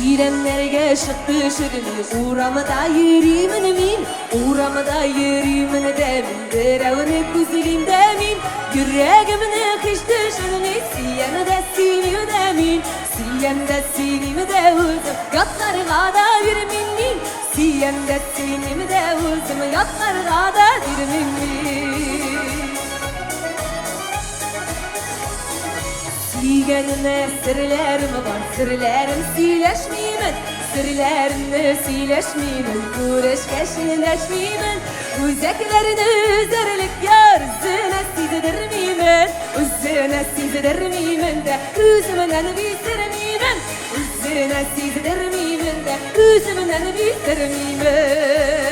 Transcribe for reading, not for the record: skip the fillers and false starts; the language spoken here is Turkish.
Sirenlerge şıktı şırını uğramada yürüyümün min uğramada yürüyümün demin Derevini güzelim demin Yüreğimini kıştı şırını Siyen de sinimi demin Siyen de sinimi de uzun Yatlarına da yürümin min Siyen de sinimi de uzun Yatlarına da yürümin min Siyenime sırlarım var, sırlarım sileşmeyemin Sırlarını sileşmeyemin, uğraşka şileşmeyemin Uzaklarını üzerlik yar, üzüne sizdirmeyemin Üzüne sizdirmeyemin de, üzümden bitirmeyemin Üzüne sizdirmeyemin de, üzümden bitirmeyemin